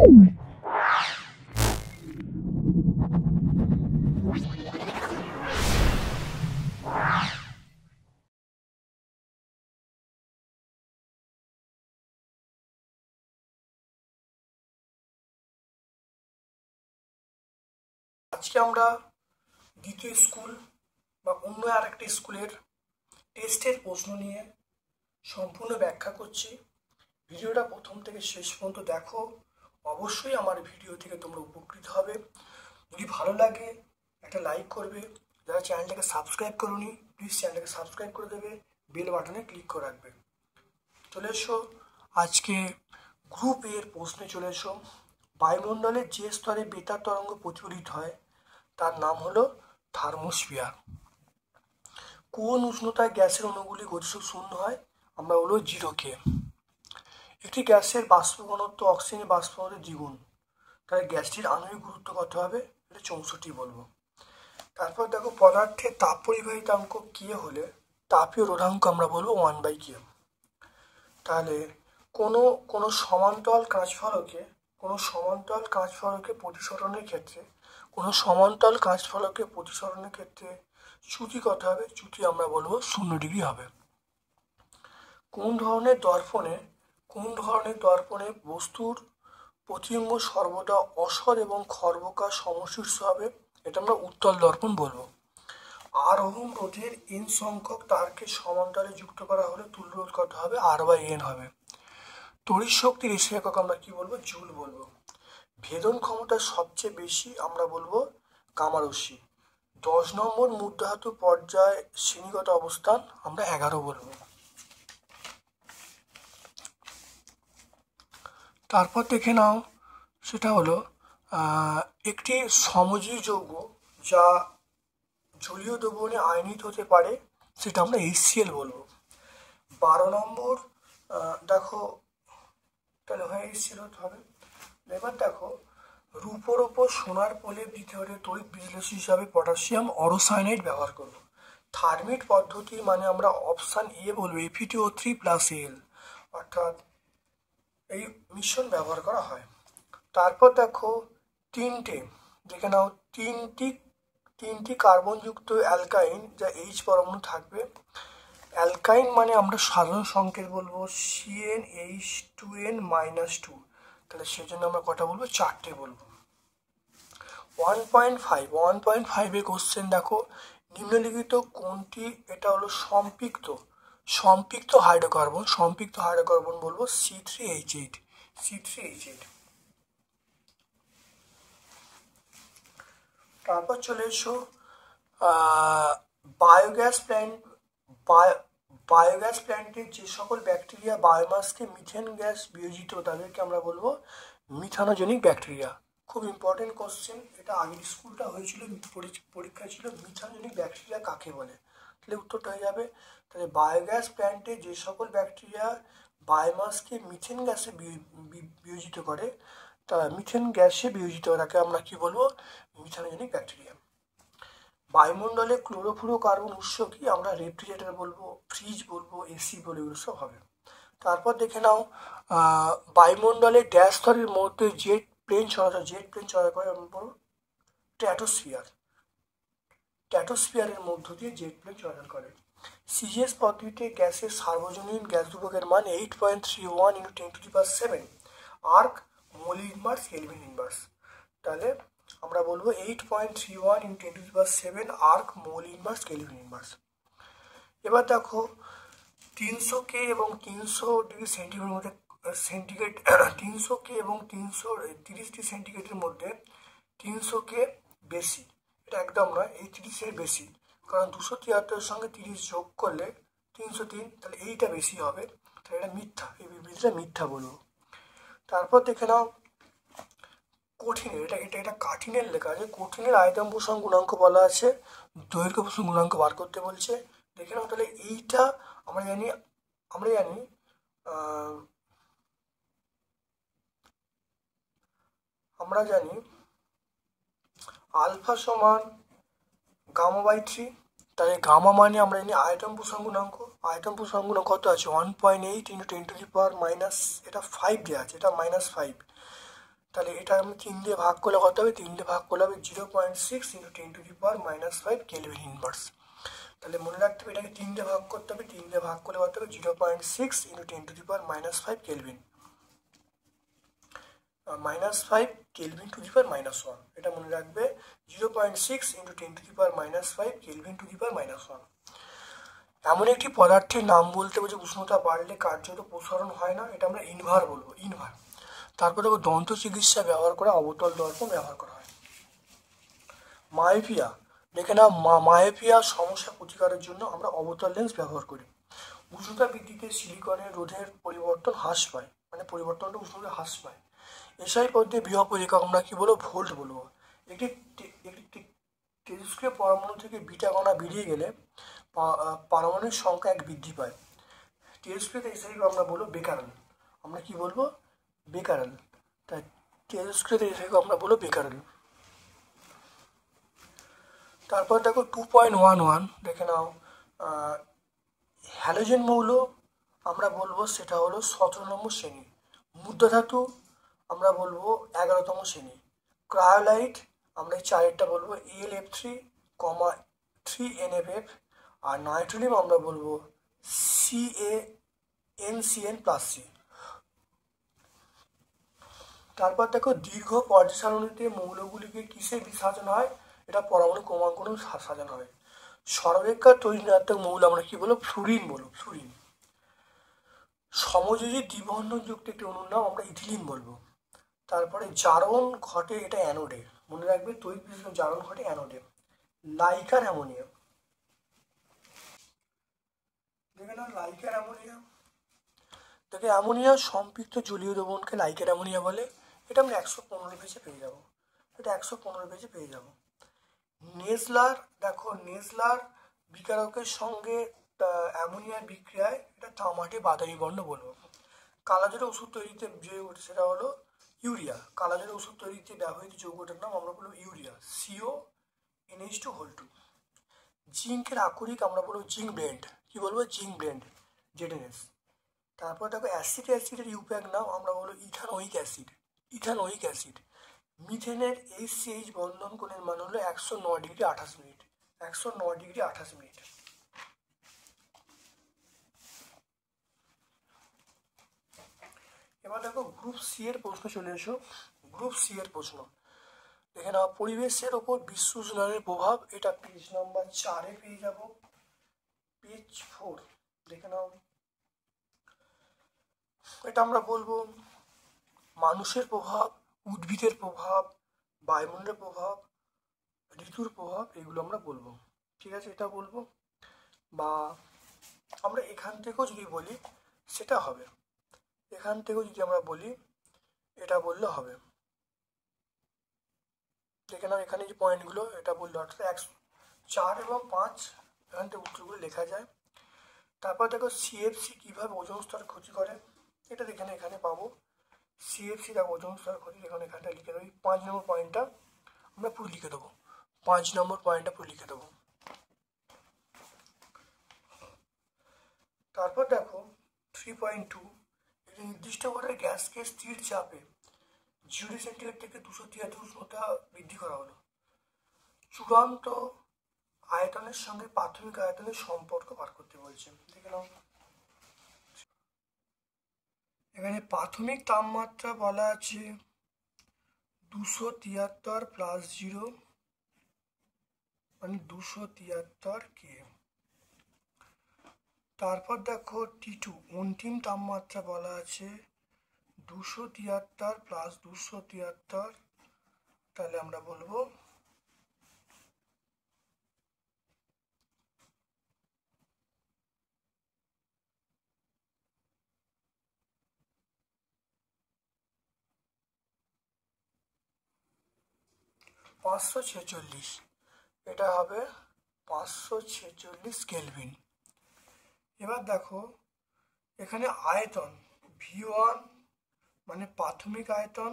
আজকে আমরা দ্বিতীয় স্কুল বা অন্য আরেকটি স্কুলের টেস্টের প্রশ্ন নিয়ে সম্পূর্ণ ব্যাখ্যা করছি। ভিডিওটা প্রথম থেকে শেষ পর্যন্ত দেখো, অবশ্যই আমার ভিডিও থেকে তোমরা উপকৃত হবে। যদি ভালো লাগে একটা লাইক করবে, যারা চ্যানেলটাকে সাবস্ক্রাইব করোনি প্লিজ চ্যানেলটাকে সাবস্ক্রাইব করে দেবে, বেল বাটনে ক্লিক করে রাখবে। চলে এসো আজকে গ্রুপ এর প্রশ্নে চলে এসো। বায়ুমণ্ডলের যে স্তরে বেতার তরঙ্গ প্রতিফলিত হয় তার নাম হলো থার্মোস্ফিয়ার। কোন উষ্ণতায় গ্যাসের অণুগুলি গতিশীল শূন্য হয়? আমরা বলবো 0K। একটি গ্যাসের বাষ্প ঘনত্ব অক্সিজেনের বাষ্প ঘনত্বের দ্বিগুণ, তাহলে গ্যাসটির আণবিক গুরুত্ব কত হবে? এটা 64 বলবো। তারপর দেখো, পদার্থের তাপ পরিবাহিতাঙ্ক কে হলে তাপীয় রোধাঙ্ক আমরা বলবো 1/K। তাহলে কোনো সমান্তরাল কাঁচ ফলকে প্রতিসরণের ক্ষেত্রে চ্যুতি কত হবে? চ্যুতি আমরা বলবো 0 ডিগ্রি হবে। কোন ধরনের দর্পণে বস্তুর প্রতিবিম্ব সর্বদা অসর এবং খর্বকার সমশীর্ষ হবে? এটা আমরা উত্তল দর্পণ বলবো। আর ওহম রোধের n সংখ্যক তারকে সমান্তরালে যুক্ত করা হলে তুল্য রোধ কত হবে? R/n হবে। তড়িৎ শক্তির এসি একক আমরা কি বলবো? জুল বলবো। ভেদন ক্ষমতা সবচেয়ে বেশি আমরা বলবো গামা রশ্মি। 10 নম্বর মুদ্রাধাতু পর্যায় শ্রেণীগত অবস্থান আমরা 11 বলবো। তারপর দেখে নাও, সেটা হলো একটি সমযোজী যৌগ যা জলীয় দ্রবণে আয়নিত হতে পারে, সেটা আমরা HCl বলবো। 12 নম্বর দেখো, তাহলে হয় HCl হতে হবে। এবার দেখো, রূপোর ওপর সোনার প্রলেপ দিতে হলে তড়িৎ বিশ্লেষী হিসাবে পটাশিয়াম অরোসায়ানাইড ব্যবহার করব। থার্মিট পদ্ধতি মানে আমরা অপশান এ বলবো Fe2O3+Al, অর্থাৎ এই মিশ্রণ ব্যবহার করা হয়। তারপর দেখো, তিনটি কার্বনযুক্ত অ্যালকাইন যা H পরমাণু থাকবে। অ্যালকাইন মানে আমরা সাধারণ সংকেত বলবো CnH2n-2, তাহলে সেজন্য আমরা কটা বলবো? 4টে বলবো। 1.5 কোশ্চেন দেখো, নিম্নলিখিত কোনটি, এটা হলো সম্পৃক্ত হাইড্রোকার্বন বলবো C3H8। তারপর চলে এসো বায়োগ্যাস প্ল্যান্টে যে সকল ব্যাকটেরিয়া বায়োমাসকে মিথেন গ্যাস বিয়োজিত তাদেরকে আমরা বলবো মিথানোজেনিক ব্যাকটেরিয়া। খুব ইম্পর্টেন্ট কোশ্চেন, এটা আগের স্কুলটা হয়েছিল, পরীক্ষা ছিল মিথানোজেনিক ব্যাকটেরিয়া কাকে বলে, তাহলে উত্তরটা হয়ে যাবে। তাহলে বায়োগ্যাস প্ল্যান্টে যে সকল ব্যাকটেরিয়া বায়োমাসকে মিথেন গ্যাসে বিয়োজিত করে, তাকে আমরা কি বলবো? Methanogenic bacteria. বায়ুমণ্ডলে ক্লোরোফ্লোরোকার্বন উৎস কি? আমরা রেফ্রিজারেটর বলবো, ফ্রিজ বলবো, এসি বলবো, এগুলো সব হবে। তারপর দেখে নাও, বায়ুমণ্ডলে ড্যাশ স্তরের মধ্যে জেট প্লেন চলাচল করে আমরা বলবো স্ট্র্যাটোস্ফিয়ারের মধ্য দিয়ে জেট প্লেন চলাচল করে। সিজিএস পদ্ধতিতে গ্যাসের সার্বজনীন গ্যাস ধ্রুবকের মান 8.31 × 10⁷ erg mole inverse kelvin inverse. তাহলে আমরা বলবো 8.31 × 10⁷ erg mole inverse kelvin inverse. এবার দেখো, 300K এবং 300 ডিগ্রি সেন্টিগ্রেডের মধ্যে 300K এবং 330 ডিগ্রি সেন্টিগ্রেডের মধ্যে 300K বেশি, এটা একদম নয়, এই 30 বেশি, কারণ 273 সঙ্গে 30 যোগ করলে 303, তাহলে এইটা বেশি হবে, তাহলে এটা মিথ্যা, এই বিবৃতিটা মিথ্যা বলবো। তারপর দেখে নাও, কঠিনের, এটা কাঠিনের লেখা আছে, কঠিনের আয়তন প্রসারণ গুণাঙ্ক বলা আছে, দৈর্ঘ্য প্রসারণ গুণাঙ্ক বার করতে বলছে। দেখে নাও, তাহলে এইটা আমরা জানি আলফা সমান গামা/3, তাহলে গামা মানে আমরা জানি আয়তন প্রসারণ গুণাঙ্ক কত আছে? 1.8 × 10⁻⁻, এটা 5 দেওয়া আছে, এটা -5, তাহলে এটা আমি 3 দিয়ে ভাগ করলে কত হবে? 3 দিয়ে ভাগ করলে হবে 0.6 × 10⁻⁻5 কেলভিন ইনভার্স। তাহলে মনে রাখতে হবে এটাকে 3 দিয়ে ভাগ করতে হবে, 3 দিয়ে ভাগ করলে কত হবে? 0.6 × 10⁻⁻5 কেলভিন, -5 কেলভিন টু দি পাওয়ার -1। এটা মনে রাখবে 0.6 × 10⁻⁻5 কেলভিন টু দি পাওয়ার -1। এমন একটি পদার্থের নাম বলতে হবে যে উষ্ণতা বাড়লে কার্যত প্রসারণ হয় না, এটা আমরা ইনভার বলবো, ইনভার। তারপরে দেখো দন্ত চিকিৎসা ব্যবহার করা অবতল দর্পণ ব্যবহার করা হয়। মায়োপিয়া, দেখে না, মায়োপিয়া সমস্যা প্রতিকারের জন্য আমরা অবতল লেন্স ব্যবহার করি। উষ্ণতা বৃদ্ধিতে সিলিকনের রোধের পরিবর্তন হ্রাস পায়, মানে পরিবর্তনটা উষ্ণতা হ্রাস পায়। এসআই পদ্ধতি বৃহৎ একক আমরা কি বলবো? ভোল্ট বলবো। একটি তেজস্ক্রিয় পরমাণু থেকে বিটা কণা বেরিয়ে গেলে পারমাণবিক সংখ্যা 1 বৃদ্ধি পায়। তেজস্ক্রিয়তে এসআই আমরা বলবো বেকারেল, আমরা কি বলবো? বেকারেল। তাই তেজস্ক্রিয়তে এসআই আমরা বলবো বেকারেল। তারপর দেখো 2.11 দেখে নাও, হ্যালোজেন মৌল আমরা বলবো সেটা হলো 17 নম্বর শ্রেণী। মুদ্রা ধাতু আমরা বলবো 11তম শ্রেণী। ক্রায়োলাইট আমরা এই চারেরটা বলবো AlF3, 3NFF। আর নাইট্রোলিয়াম আমরা বলবো CaNCN+C। তারপর দেখো দীর্ঘ পর্যায় সারণীতে মৌলগুলিকে কিসে সাজানো হয়? এটা পরমাণু ক্রমাঙ্কনে সাজানো হয়। সর্বাপেক্ষা তড়িৎ ঋণাত্মক মৌল আমরা কি বলবো? ফ্লুরিন বলবো, ফ্লুরিন। সমযোজী দ্বিবন্ধনযুক্ত একটি অণুর নাম আমরা ইথিলিন বলবো। তারপরে জারণ ঘটে এটা অ্যানোডে, মনে রাখবে তড়িৎ বিশ্লেষণ জারণ ঘটে অ্যানোডে। লাইকার অ্যামোনিয়া, দেখে না, লাইকার অ্যামোনিয়া। দেখে অ্যামোনিয়া সম্পৃক্ত জলীয় দ্রবণকে লাইকার অ্যামোনিয়া বলে। এটা আমরা 115 পেজে পেয়ে যাবো, এটা 115 পেজে পেয়ে যাবো। নেজলার, দেখো নেজলার বিকারকের সঙ্গে অ্যামোনিয়ার বিক্রিয়ায় এটা তামাটে বাদামি বর্ণ বলবো। কালাজ্বরের ওষুধ তৈরিতে যে সেটা হলো ইউরিয়া। কালাজ্বরের ওষুধ তৈরিতে ব্যবহৃত যৌগটার নাম আমরা বলবো ইউরিয়া, CONH2. জিঙ্কের আকরিক আমরা বলবো জিঙ্ক ব্লেন্ড, কি বলবো? Zinc blende, ZNS। তারপর দেখো অ্যাসিডের ইউপ্যাক নাম আমরা বলবো ইথানোয়িক অ্যাসিড, ইথানোয়িক অ্যাসিড। মিথেনের HCH বন্ধন কোণের মান হলো 109°28'। 109°28'। এবার দেখো গ্রুপ সি এর প্রশ্ন চলে এসো। গ্রুপ সি এর প্রশ্ন দেখে নাও, পরিবেশের ওপর বিশ্ব উষ্ণায়নের প্রভাব, এটা পেজ নাম্বার 4-এ পেয়ে যাব, পেজ 4 দেখে নাও। এটা আমরা বলবো মানুষের প্রভাব, উদ্ভিদের প্রভাব, বায়ুমণ্ডলের প্রভাব, ঋতুর প্রভাব, এগুলো আমরা বলবো, ঠিক আছে? এটা বলবো, বা আমরা এখান থেকেও যদি বলি সেটা হবে, এখান থেকেও যদি আমরা বলি এটা বললে হবে। দেখে নাও এখানে যে পয়েন্টগুলো এটা বললে, অর্থাৎ 4 এবং 5 এখান থেকে উত্তরগুলো লেখা যায়। তারপর দেখো CFC কীভাবে ওজোন স্তর ক্ষতি করে, এটা এখানে পাবো। CFC দেখো ওজোন স্তর ক্ষতি, এখানটা লিখে দেবো। 5 নম্বর পয়েন্টটা আমরা পুরো লিখে দেবো, 5 নম্বর পয়েন্টটা পুরো লিখে দেবো। তারপর দেখো 3.2, একটি নির্দিষ্ট করে গ্যাসকে স্থির চাপে 0 সেন্টিগ্রেড থেকে 273 উষ্ণতা বৃদ্ধি করা হলো। চূড়ান্ত আয়তনের সঙ্গে প্রাথমিক আয়তনের সম্পর্ক বার করতে বলছে, দেখে নাও। এখানে প্রাথমিক তাপমাত্রা বলা আছে 273 + 0 মানে 273 K। তারপর দেখো T2 অন্তিম তাপমাত্রা বলা আছে 273 + 273, তাহলে আমরা বলবো 546, এটা হবে 546 কেলভিন। এবার দেখো এখানে আয়তন V1 মানে প্রাথমিক আয়তন,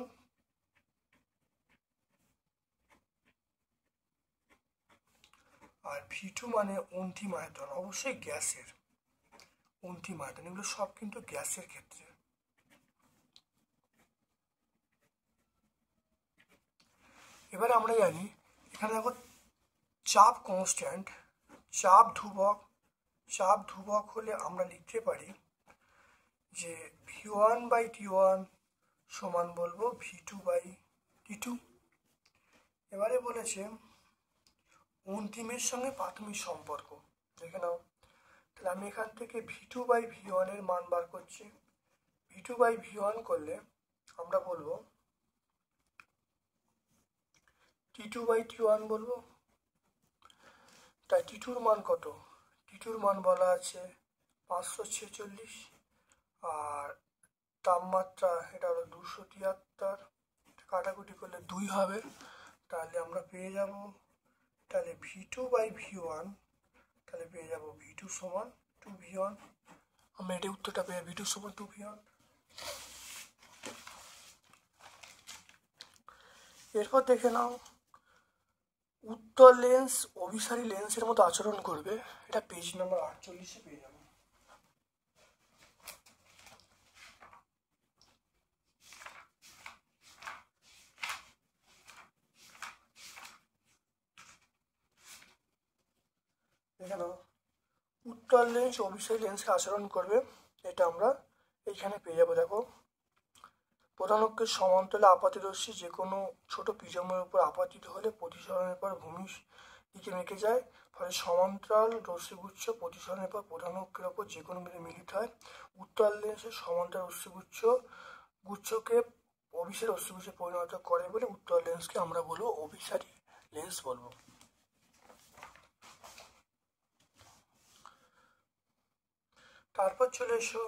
আর V2 মানে অন্তিম আয়তন, অবশ্যই গ্যাসের অন্তিম আয়তন, এগুলো সব কিন্তু গ্যাসের ক্ষেত্রে। এবারে আমরা জানি এখানে দেখো চাপ কনস্ট্যান্ট, চাপ ধ্রুবক হলে আমরা লিখতে পারি যে V1/T1 সমান বলবো V2/T2। এবারে বলেছে অন্তিমের সঙ্গে প্রাথমিক সম্পর্ক, দেখে নাও। তাহলে আমি এখান থেকে V2/V1 এর মান বার করছি। V2/V1 করলে আমরা বলবো T2/T1 বলবো। তাই T2-র মান কত? T2-র মান বলা আছে 546, আর তাপমাত্রা এটা হলো 273, কাটাকুটি করলে 2 হবে, তাহলে আমরা পেয়ে যাব তাহলে V2/V1, তাহলে পেয়ে যাব V2 সমান 2V1। আমরা এটাই উত্তরটা পেয়ে V2 সমান 2V1। এরপর দেখে নাও উত্তর লেন্স অভিসারী লেন্সের মতো আচরণ করবে, এটা পেজ নাম্বার 48-এ পেয়ে যাবো। দেখে নাও উত্তর লেন্স অভিসারী লেন্সের আচরণ করবে, এটা আমরা এইখানে পেয়ে যাবো। দেখো প্রধান অক্ষের সমান্তরালে আপাতিত রশ্মি যে কোনো ছোট প্রিজমের উপর আপাতিত হলে প্রতিসরণের পর ভূমির দিকে মেকে যায়, ফলে সমান্তরাল রশ্মিগুচ্ছ প্রতিসরণের পর প্রধান অক্ষের ওপর যে কোনো বিন্দুতে মিলিত হয়। উত্তর লেন্সের সমান্তরাল রশ্মিগুচ্ছকে অভিসারী রশ্মিগুচ্ছে পরিণত করে বলে উত্তর লেন্সকে আমরা বলবো অভিসারী লেন্স বলবো। তারপর চলে এসো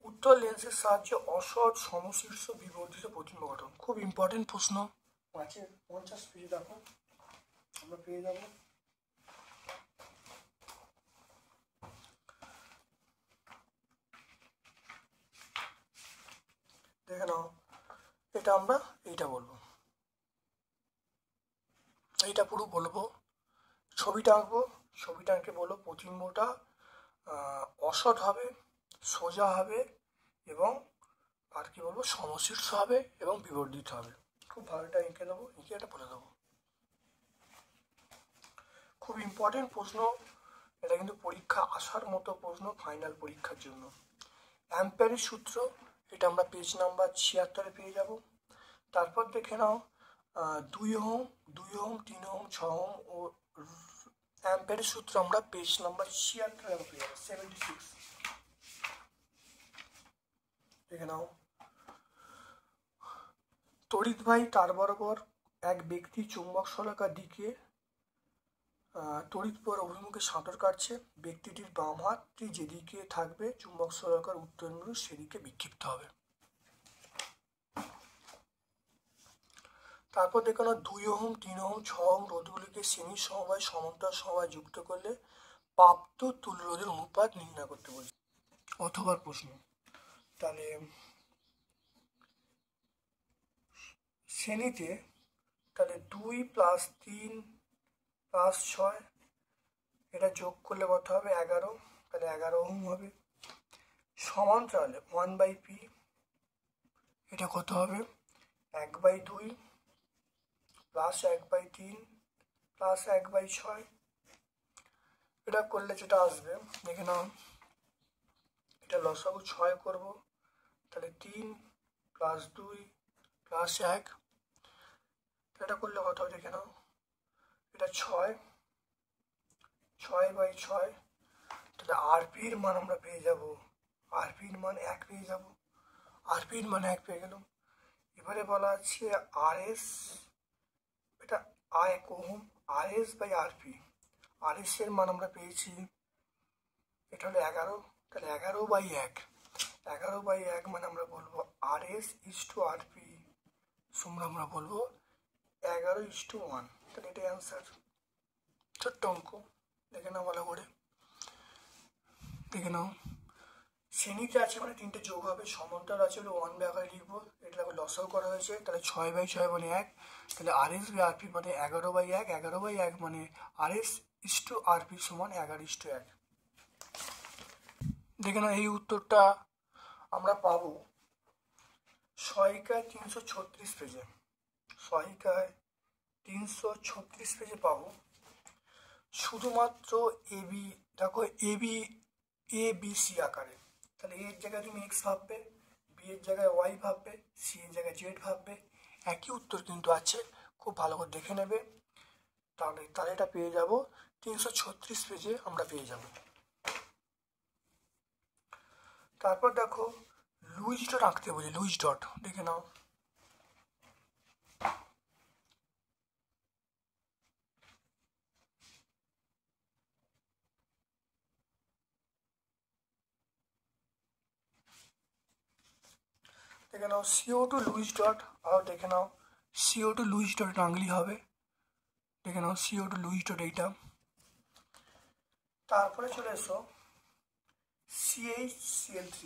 উত্তর লেন্সের সাহায্যে অসৎ সমশীর্ষ বিবর্ধিত প্রতিবিম্ব গঠন। খুব ইম্পর্টেন্ট প্রশ্ন, 5-এর 50 পেজে দেখো আমরা পেয়ে যাব। দেখে নাও এটা আমরা এইটা বলবো, এইটা পুরো বলবো, ছবিটা আঁকবো, ছবিটা আঁকে বলবো প্রতিবিম্বটা অসৎ হবে, সোজা হবে এবং আর কি বলবো সমশীর্ষ হবে এবং বিবর্ধিত হবে। খুব ভালো এটা এঁকে দেবো, এঁকে এটা বলে দেবো। খুব ইম্পর্টেন্ট প্রশ্ন, এটা কিন্তু পরীক্ষা আসার মতো প্রশ্ন ফাইনাল পরীক্ষার জন্য। অ্যাম্পিয়ারের সূত্র, এটা আমরা পেজ নাম্বার 76-এ পেয়ে যাব। তারপর দেখে নাও 2 ওহম, 3 ওহম, 6 ওহম ও অ্যাম্পিয়ারের সূত্র আমরা পেজ নাম্বার 76-এ পেয়ে যাব, 76। দেখে নাও তড়িৎবাহী তার বরাবর এক ব্যক্তি চুম্বক শলাকার দিকে তড়িৎ প্রবাহের অভিমুখে সাঁতার কাটছে, ব্যক্তিটির বাম হাতটি যেদিকে থাকবে চুম্বক শলাকার উত্তর মেরু সেদিকে বিক্ষিপ্ত হবে। তারপর দেখানো 2 ওহম, 3 ওহম, 6 ওহম রোধগুলিকে শ্রেণী সমবায় সমান্তরাল সমবায় যুক্ত করলে প্রাপ্ত তুল্য রোধের অনুপাত নির্ণয় করতে বলছে। অথবা প্রশ্ন, তাহলে শ্রেণীতে তাহলে 2 + 3 + 6 এটা যোগ করলে কত হবে 11, তাহলে 11 ওহম হবে। সমান্তরালে 1/p এটা কত হবে 1/2 + 1/3 + 1/6, এটা করলে যেটা আসবে দেখে নাও, এটা লসাগু 6 করব, তাহলে 3 + 2 + 1, এটা করলে কত হবে দেখে নাও, এটা 6/6, তাহলে আরপির মান আমরা পেয়ে যাব, আরপির মান 1 পেয়ে যাব, আরপির মান 1 পেয়ে গেলাম। এবারে বলা আছে আরএস, এটা 1 ওহম, RS/RP, RS এর মান আমরা পেয়েছি, এটা হলো 11, তাহলে 11/1, 11/1 মানে আমরা বলবো RS/RP সমান আমরা বলবো 11:1, তাহলে এটাই অ্যান্সার। ছোট্ট অঙ্ক, দেখে নাও ভালো করে, দেখে নাও শ্রেণীতে আছে মানে 3টে যোগ হবে, সমান্তরাল আছে বলে 1 আকারে লিখবো, এটা লসাগু করা হয়েছে, তাহলে 6/6 মানে 1, তাহলে RS/RP মানে 11/1, 11/1 মানে RS/RP সমান 11:1। দেখে নাও এই উত্তরটা আমরা পাবো সহায়িকায় 336 পেজে, সহায়িকায় 336 পেজে পাবো শুধুমাত্র এবি। দেখো ABC আকারে, তাহলে এর জায়গায় তুমি এক্স ভাববে, বি এর জায়গায় ওয়াই ভাববে, সি এর জায়গায় জেড ভাববে, একই উত্তর কিন্তু আছে, খুব ভালো করে দেখে নেবে। তাহলে এটা পেয়ে যাব 336 পেজে আমরা পেয়ে যাব। তারপর দেখো লুইস ডট আঁকতে বলি, লুইস ডট দেখে নাও। দেখে নাও CO2 লুইস ডট, আর দেখে নাও CO2 লুইস ডট আঁকলেই হবে। দেখে নাও CO2 লুইস ডট এইটা। তারপরে চলে এসো CH-Cl3।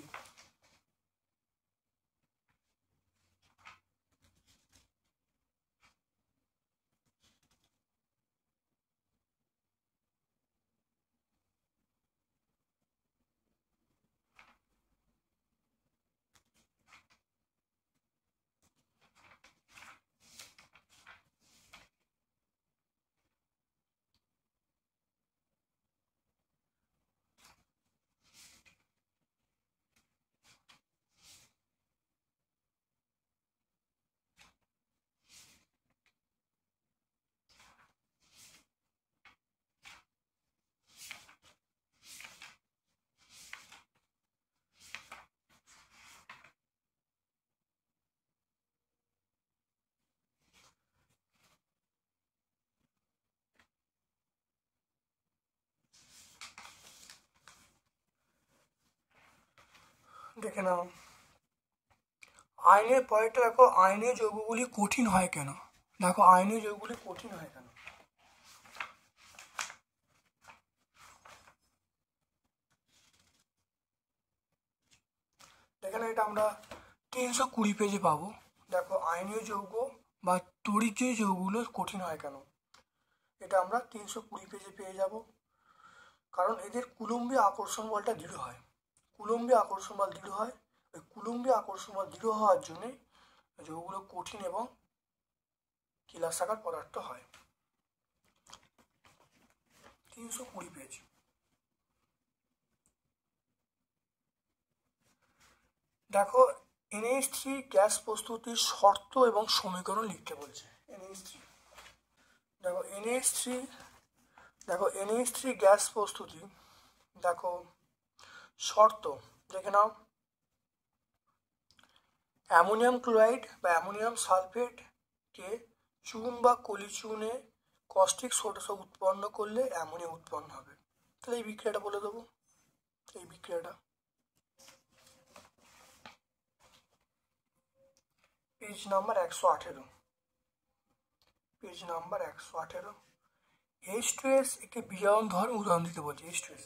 দেখে নাও আয়নের পরেরটা দেখো, আয়নীয় যৌগগুলি কঠিন হয় কেন। দেখো আয়নীয় যৌগগুলি কঠিন হয় কেন, দেখেন এটা আমরা 320 পেজে পাবো। দেখো আয়নীয় যৌগ বা তড়িৎজয়ী যৌগগুলো কঠিন হয় কেন, এটা আমরা 320 পেজে পেয়ে যাব। কারণ এদের কুলম্বীয় আকর্ষণ বলটা দৃঢ় হয়, কুলম্বীয় আকর্ষণ বল দৃঢ় হয়। ওই কুলম্বীয় আকর্ষণ বল দৃঢ় হওয়ার জন্যে যৌগগুলো কঠিন এবং কিলাসাকার পদার্থ হয়। 320 পেজ। দেখো NH3 গ্যাস প্রস্তুতির শর্ত এবং সমীকরণ লিখতে বলছে। NH3 দেখো NH3 গ্যাস প্রস্তুতি, দেখো শর্ত দেখে নাও। অ্যামোনিয়াম ক্লোরাইড বা অ্যামোনিয়াম সালফেটকে চুন বা কলি চুনে কস্টিক সোডা উৎপন্ন করলে অ্যামোনিয়া উৎপন্ন হবে। তাহলে এই বিক্রিয়াটা বলে দেবো। এই বিক্রিয়াটা page number 118, page number 118। H2S একটি বিজারণ ধর্ম উদাহরণ দিতে বলছি। H2S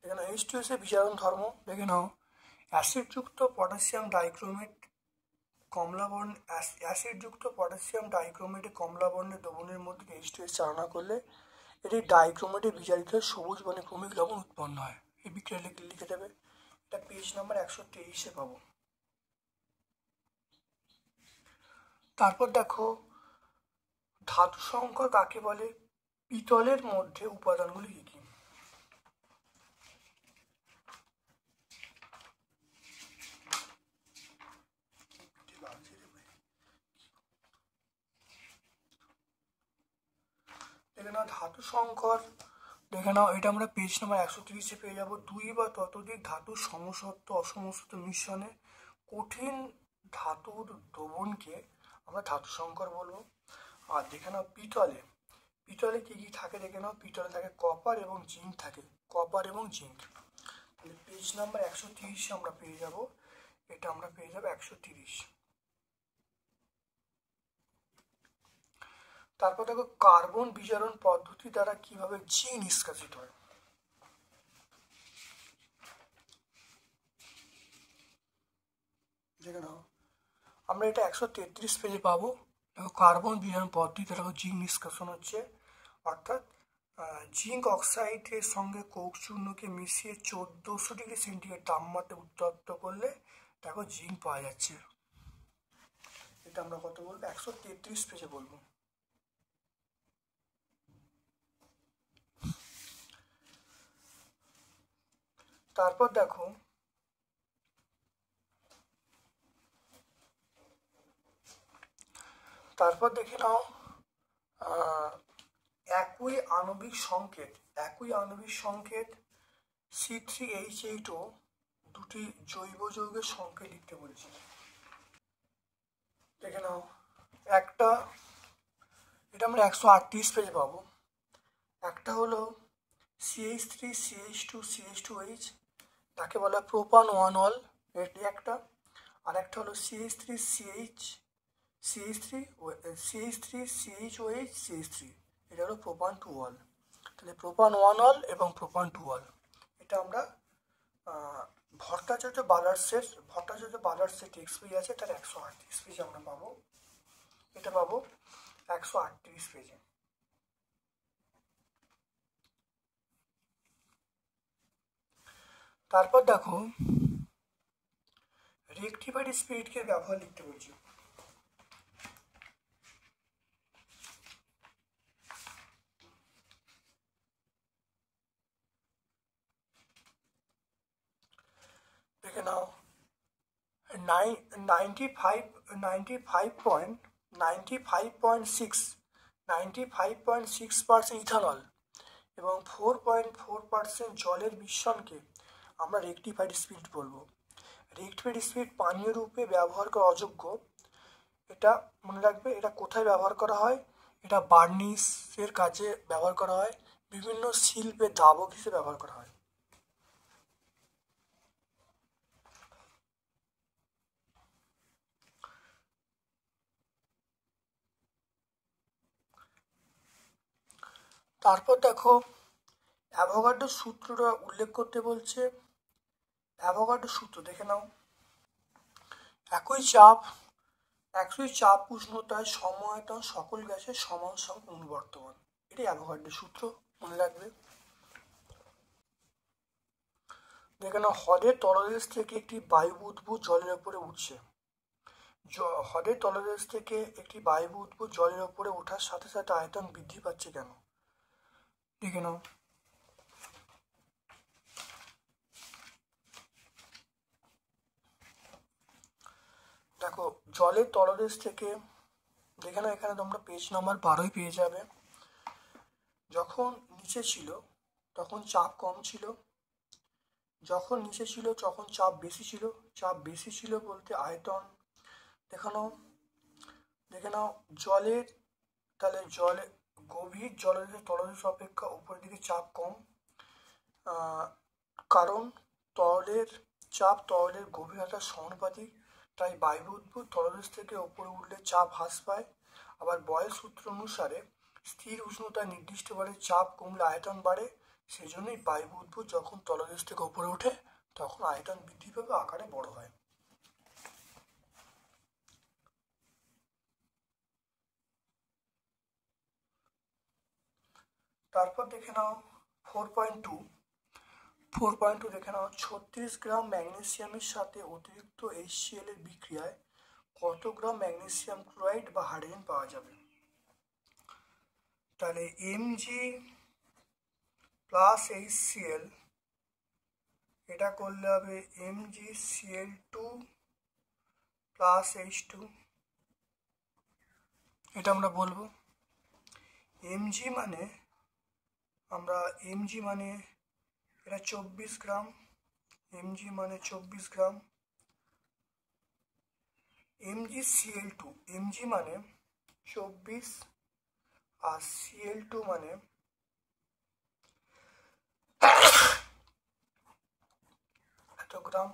এখানে H2S এর বিজারণ ধর্ম দেখে নাও। অ্যাসিডযুক্ত পটাশিয়াম ডাইক্রোমেট কমলা বর্ণ, অ্যাসিডযুক্ত পটাশিয়াম ডাইক্রোমেটে কমলা বর্ণের দ্রবণের মধ্যে H2S চালনা করলে এটি ডাইক্রোমেটে বিজারিত সবুজ বর্ণের ক্রমিক লবণ উৎপন্ন হয়। এই বিক্রিয়া লিখে দেবে। এটা পেজ নাম্বার 123-এ পাবো। তারপর দেখো ধাতু সংকর কাকে বলে, পিতলের মধ্যে উপাদানগুলি কি কি। দেখে নাও ধাতু সংকর, দেখে নাও এটা আমরা পেজ নাম্বার 130-এ পেয়ে যাবো। দুই বা ততোধিক ধাতুর সমসত্ব অসমসত্ব মিশ্রণে কঠিন ধাতুর দ্রবণকে আমরা ধাতু সংকর বলবো। আর দেখে নাও পিতলে কি কি থাকে, দেখে নাও পিতলে থাকে কপার এবং জিঙ্ক থাকে, কপার এবং জিঙ্ক। তাহলে পেজ নাম্বার 130-এ আমরা পেয়ে যাব, এটা আমরা পেয়ে যাবো 130। তারপর দেখো কার্বন বিজারণ পদ্ধতি দ্বারা কিভাবে জিঙ্ক নিষ্কাশিত হয়। দেখে নাও আমরা এটা 133 পেজে পাবো। দেখো কার্বন বিজারণ পদ্ধতি দ্বারা জিঙ্ক নিষ্কাশন হচ্ছে, অর্থাৎ জিঙ্ক অক্সাইডের সঙ্গে কোক চূর্ণকে মিশিয়ে 1400 ডিগ্রি সেন্টিগ্রেড তাপমাত্রায় উত্তপ্ত করলে দেখো জিঙ্ক পাওয়া যাচ্ছে। এটা আমরা কত বলবো, 133 পেজে বলবো। তারপর দেখো দেখে নাও একই আণবিক সংকেত C3H8O দুটি জৈব যৌগের সংকেত লিখতে বলেছি। দেখে নাও একটা, এটা আমরা 138 পেজে পাবো। একটা হলো CH3CH2CH2H, তাকে বলা প্রোপান 1 অল, এটি একটা। আর একটা হলো CH3CH3CH3OH, এটা হলো প্রোপান 2 অল। তাহলে প্রোপান 1 অল এবং প্রোপান 2 অল, এটা আমরা ভট্টাচার্য বালার্সের টেক্সট বই আছে, তার 138 পেজে আমরা পাবো। এটা পাবো 138 পেজে। তারপর দেখো রেকটিফাইড স্পিরিটকে ব্যবহার লিখতে বলছি। দেখে নাও 95.6% ইথানল এবং 4.4% জলের মিশ্রণকে আমরা রেকটিফাইড স্পিরিট বলবো। রেকটিফাইড স্পিরিট পানীয় রূপে ব্যবহার করা অযোগ্য। এটা মনে রাখবে, এটা কোথায় ব্যবহার করা হয়, এটা বার্নিশের কাজে ব্যবহার করা হয়, বিভিন্ন শিল্পে দ্রাবক হিসেবে ব্যবহার করা হয়। তারপর দেখো অ্যাভোগাড্রোর সূত্রটা উল্লেখ করতে বলছে। অ্যাভোগাড্রোর সূত্র দেখে নাও, একই চাপ উষ্ণতায় সমায়তন সকল গ্যাসের সমান সংখ্যক অনুবর্তমান, এটাই অ্যাভোগাড্রোর সূত্র, মনে রাখবে। দেখে নাও হ্রদের তলদেশ থেকে একটি বায়ু বুদবুদ জলের ওপরে উঠছে। হ্রদের তলদেশ থেকে একটি বায়ু বুদবুদ জলের ওপরে ওঠার সাথে সাথে আয়তন বৃদ্ধি পাচ্ছে কেন? দেখে নাও দেখো জলের তলদেশ থেকে, দেখে নাও এখানে তোমরা পেজ নাম্বার 12 পেয়ে যাবে। যখন নিচে ছিল তখন চাপ কম ছিল, যখন নিচে ছিল তখন চাপ বেশি ছিল। চাপ বেশি ছিল বলতে আয়তন, দেখে নাও জলের, তাহলে গভীর জলের তলদেশ অপেক্ষা উপরের দিকে চাপ কম, কারণ তরলের চাপ তরলের গভীরতার সমানুপাতিক, তাই বায়ু বুদবুদ তলদেশ থেকে উপরে উঠলে চাপ হ্রাস পায়। আবার বয়েল সূত্র অনুসারে স্থির উষ্ণতায় নির্দিষ্ট বারে চাপ কমলে আয়তন বাড়ে, সেই জন্যই বায়ু বুদবুদ যখন তলদেশ থেকে উপরে ওঠে তখন আয়তন বৃদ্ধি পাবে, আকারে বড় হয়। তারপর দেখে নাও 4.2 দেখে নাও 36 গ্রাম ম্যাগনেসিয়ামের সাথে অতিরিক্ত HCl এর বিক্রিয়ায় কত গ্রাম ম্যাগনেসিয়াম ক্লোরাইড বা হাইড্রোজেন পাওয়া যাবে? তাহলে Mg প্লাস HCl, এটা করলে হবে MgCl2 প্লাস H2, এটা আমরা বলবো। Mg মানে এটা 24 গ্রাম, Mg মানে 24 গ্রাম। MgCl2, Mg মানে 24 আর Cl2 মানে এত গ্রাম।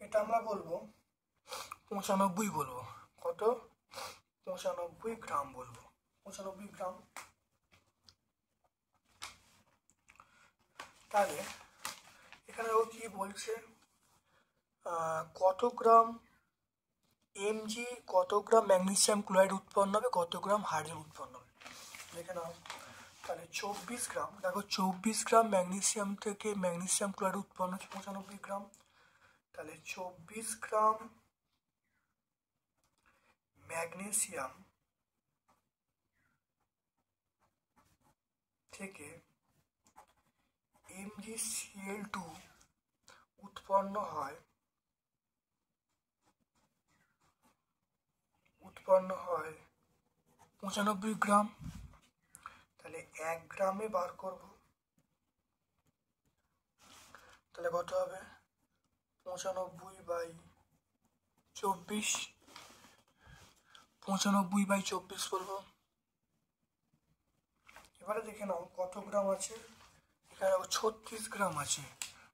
এটা আমরা বলবো 95 বলবো। কত? 95 গ্রাম বলবো, 95 গ্রাম। তাহলে এখানে ও কি বলছে, কত গ্রাম এমজি, কত গ্রাম ম্যাগনেসিয়াম ক্লোরাইড উৎপন্ন হবে, কত গ্রাম হাইড্রোজেন উৎপন্ন হবে দেখে নাও। তাহলে 24 গ্রাম, দেখো 24 গ্রাম ম্যাগনেসিয়াম থেকে ম্যাগনেসিয়াম ক্লোরাইড উৎপন্ন হচ্ছে 95 গ্রাম। তাহলে 24 গ্রাম ম্যাগনেসিয়াম থেকে MgCl2 উৎপন্ন হয় 95 গ্রাম। তাহলে 1 গ্রামে বার করব, তাহলে কত হবে 95/24, 95/24 বলবো। এবারে দেখে নাও কত গ্রাম আছে, এখানে 36 গ্রাম আছে,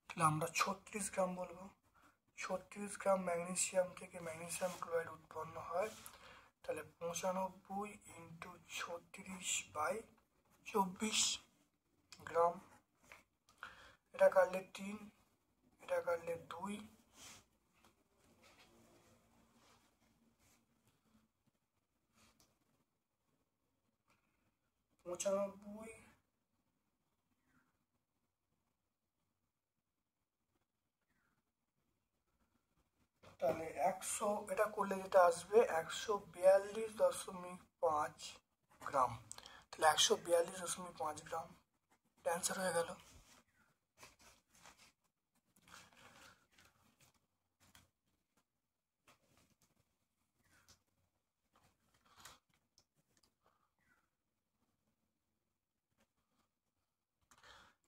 তাহলে আমরা 36 গ্রাম বলবো। 36 গ্রাম ম্যাগনেসিয়াম থেকে ম্যাগনেসিয়াম ক্লোরাইড উৎপন্ন হয়, তাহলে 95 × 36/24 গ্রাম। এটা কাটলে 3, এটা কাটলে 2, পঁচানব্বই তাহলে 100, এটা করলে যেটা আসবে 142.5 গ্রাম। তাহলে 142.5 গ্রাম অ্যান্সার হয়ে গেল।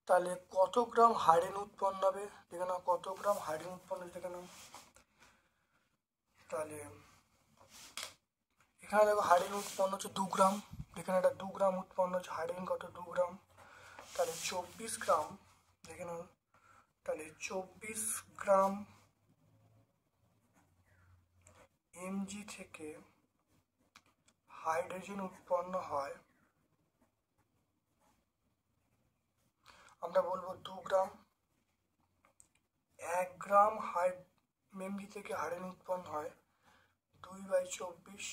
তাহলে কত গ্রাম হাইড্রোজেন উৎপন্ন হবে দেখে নাও, কত গ্রাম হাইড্রোজেন উৎপন্ন হবে দেখে নাও। তাহলে এখানে দেখো হাইড্রোজেন উৎপন্ন হচ্ছে 2 গ্রাম, এখানে একটা 2 গ্রাম উৎপন্ন হচ্ছে হাইড্রোজেন, কত 2 গ্রাম। তাহলে 24 গ্রাম দেখে নাও, তাহলে 24 গ্রাম এমজি থেকে হাইড্রোজেন উৎপন্ন হয়, আমরা বলবো 2 গ্রাম। 1 গ্রাম এমজি থেকে হাইড্রোজেন উৎপন্ন হয় 2/24,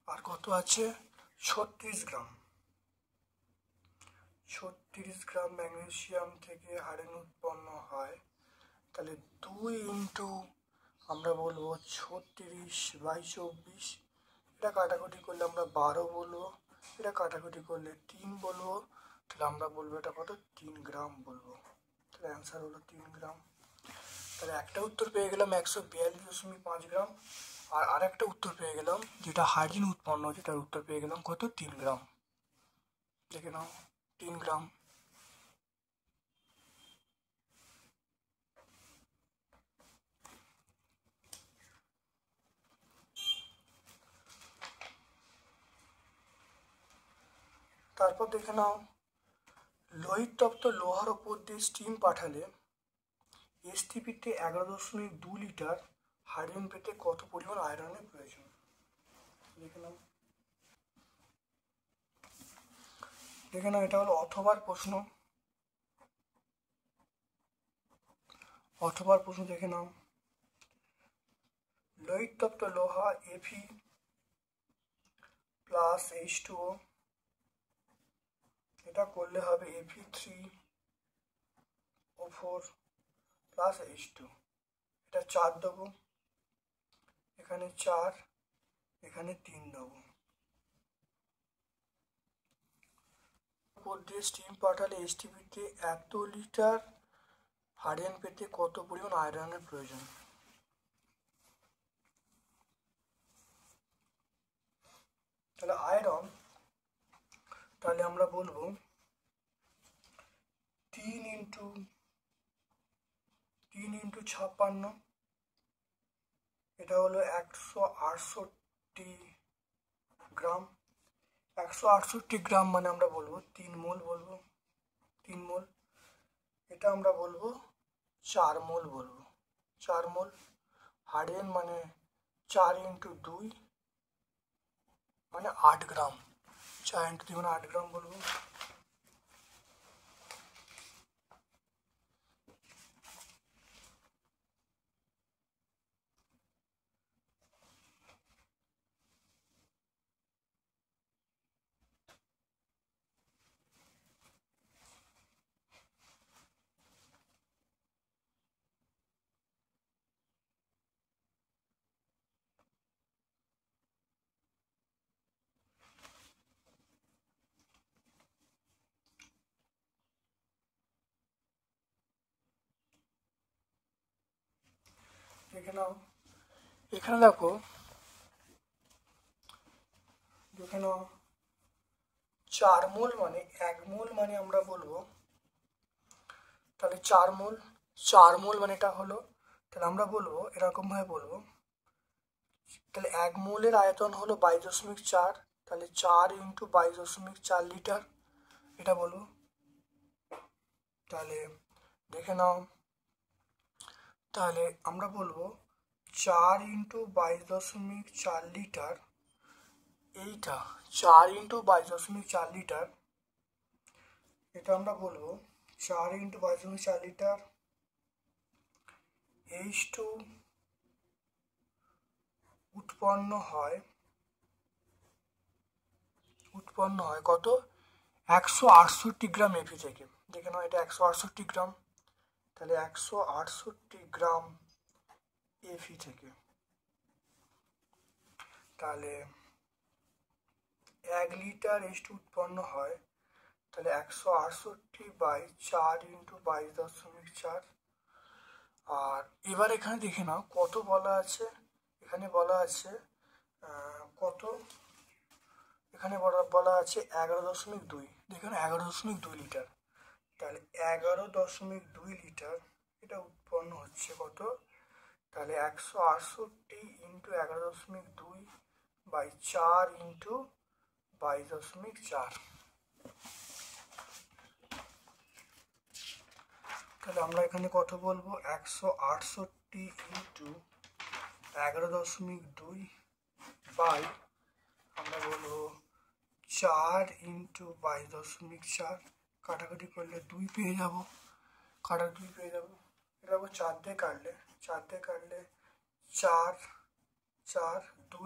আর কত আছে 36 গ্রাম। 36 গ্রাম ম্যাগনেসিয়াম থেকে হাইড্রোজেন উৎপন্ন হয়, তাহলে 2 ইন্টু আমরা বলবো 36/24, এটা কাটাকুটি করলে আমরা 12 বলবো, এটা কাটাকুটি করলে 3 বলবো, তাহলে আমরা বলবো এটা কত 3 গ্রাম বলবো। তাহলে অ্যান্সার হলো 3 গ্রাম। তাহলে একটা উত্তর পেয়ে গেলাম 142.5 গ্রাম, আর আরেকটা উত্তর পেয়ে গেলাম যেটা হাইড্রোজেন উৎপন্ন, যেটার উত্তর পেয়ে গেলাম কত 3 গ্রাম। দেখে নাও 3 গ্রাম। তারপর দেখে নাও লোহিত তপ্ত লোহার ওপর দিয়ে স্টিম পাঠালে এসটিপিতে 11.2 লিটার হাইড্রোজেন পেতে কত পরিমাণ আয়রনের প্রয়োজন দেখে নাও। দেখে নাও এটা হলো অথবার প্রশ্ন, অথবার প্রশ্ন দেখে নাও। লোহিত তপ্ত লোহা Fe প্লাস H2O, এটা করলে হবে Fe3O4 প্লাস H2, এটা 4 দেবো, এখানে 4, এখানে 3 দেবো। উপর দিয়ে স্টিম পাঠালে এসটিপিতে এত লিটার হাইড্রোজেন পেতে কত পরিমাণ আয়রনের প্রয়োজন। তাহলে আয়রন, তাহলে আমরা বলবো 3 × 56, এটা হলো 168 গ্রাম। 168 গ্রাম মানে আমরা বলবো 3 মোল বলবো, 3 মোল। এটা আমরা বলবো 4 মোল বলবো, 4 মোল। হাইড্রোজেন মানে 4 × 2 মানে 8 গ্রাম, 4 × 2 মানে 8 গ্রাম বলবো। দেখে নাও, এখানে দেখো, দেখে নাও 4 মোল মানে 1 মোল মানে আমরা বলবো, তাহলে 4 মোল মানে এটা হলো, তাহলে আমরা বলবো এরকম ভাবে বলবো, তাহলে 1 মোলের আয়তন হলো 22.4, তাহলে 4 ইন্টু 22.4 লিটার, এটা বলবো। তাহলে দেখে নাও, তাহলে আমরা বলবো 4 ইন্টু 22.4 লিটার, এইটা 4 ইন্টু 22.4 লিটার, এটা আমরা বলবো 4 ইন্টু 22.4 লিটার H2 উৎপন্ন হয় কত, 168 গ্রাম এফি থেকে। দেখে নাও এটা 168 গ্রাম, তাহলে 168 গ্রাম এফি থেকে, তাহলে 1 লিটার H2 উৎপন্ন হয়, তাহলে 168/4 ইন্টু 22.4। আর এবার এখানে দেখে নাও কত বলা আছে, এখানে বলা আছে কত, এখানে বলা আছে 11.2, দেখুন 11.2 লিটার, তাহলে 11.2 লিটার এটা উৎপন্ন হচ্ছে কত, তাহলে 168 ইন্টু 11.2/4 ইন্টু 22.4, তাহলে আমরা এখানে কত বলবো, 168 ইন্টু 11.2 বাই আমরা বলবো 4 ইন্টু 22.4, কাটাকাটি করলে 2 পেয়ে যাবো, এটা 4 দিয়ে কাটলে 4 4 2,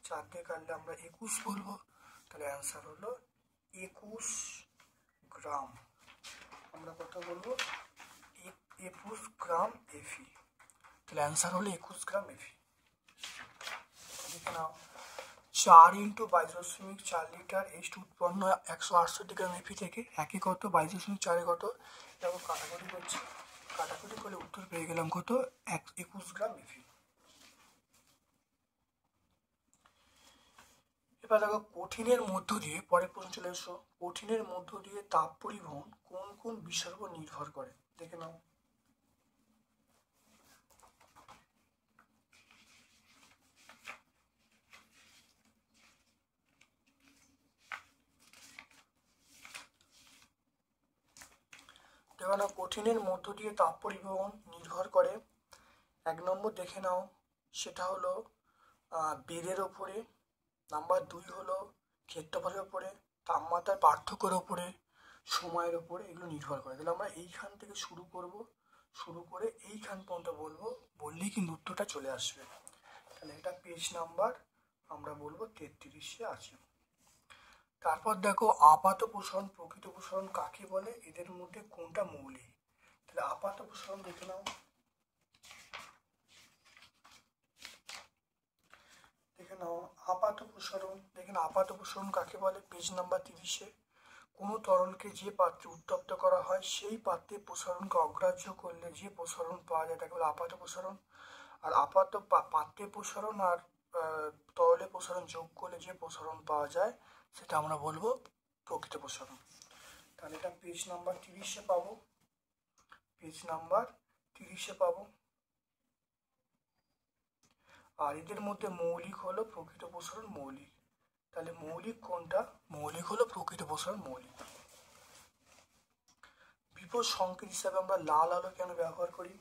4 দিয়ে কাটলে আমরা 21 বলবো, তাহলে অ্যান্সার হলো 21 গ্রাম, আমরা কত বলবো 21 গ্রাম এফি, তাহলে অ্যান্সার হলো 21 গ্রাম এফি। দেখে নাও 4 ইন্টু 22.4 লিটার H2 উৎপন্ন 168 গ্রাম এফি থেকে, একে কত 22.4 কত, এরকম কাটাকুটি করছি, কাটাকুটি করলে উত্তর পেয়ে গেলাম কত, 21 গ্রাম এফি। এবার দেখো কঠিনের মধ্য দিয়ে, পরের প্রশ্ন চলে এসো, কঠিনের মধ্য দিয়ে তাপ পরিবহন কোন কোন বিষয়ের উপর নির্ভর করে, দেখে নাও। দেখো না, কঠিনের মধ্য দিয়ে তাপ পরিবহন নির্ভর করে, 1 নম্বর দেখে নাও সেটা হলো বেগের ওপরে, নাম্বার 2 হলো ক্ষেত্রফলের ওপরে, তাপমাত্রার পার্থক্যের ওপরে, সময়ের ওপরে, এগুলো নির্ভর করে। তাহলে আমরা এইখান থেকে শুরু করে এইখান পর্যন্ত বলবো, বললেই কিন্তু উত্তরটা চলে আসবে। তাহলে এটা পেজ নাম্বার আমরা বলবো 33-এ আছে। তারপর দেখো আপাত প্রসারণ প্রকৃত প্রসারণ কাকে বলে, এদের মধ্যে কোনটা মৌলিক, তাহলে আপাত প্রসারণ দেখে নাও, আপাত প্রসারণ কাকে বলে, পেজ নাম্বার 30-এ, কোনো তরলকে যে পাত্রে উত্তপ্ত করা হয় সেই পাত্রে প্রসারণকে অগ্রাহ্য করলে যে প্রসারণ পাওয়া যায় তাকে বলে আপাত প্রসারণ। আর আপাত পাত্রে প্রসারণ আর তরলে প্রসারণ যোগ করলে যে প্রসারণ পাওয়া যায় সেটা আমরা বলবো প্রকৃত প্রসারণ। তাহলে এটা পেজ নাম্বার 30-এ পাবো, আর এদের মধ্যে মৌলিক হলো প্রকৃত প্রসারণ মৌলিক, তাহলে মৌলিক কোনটা, মৌলিক হলো প্রকৃত প্রসারণ মৌলিক। বিপদ সংকেত হিসাবে আমরা লাল আলো কেন ব্যবহার করি,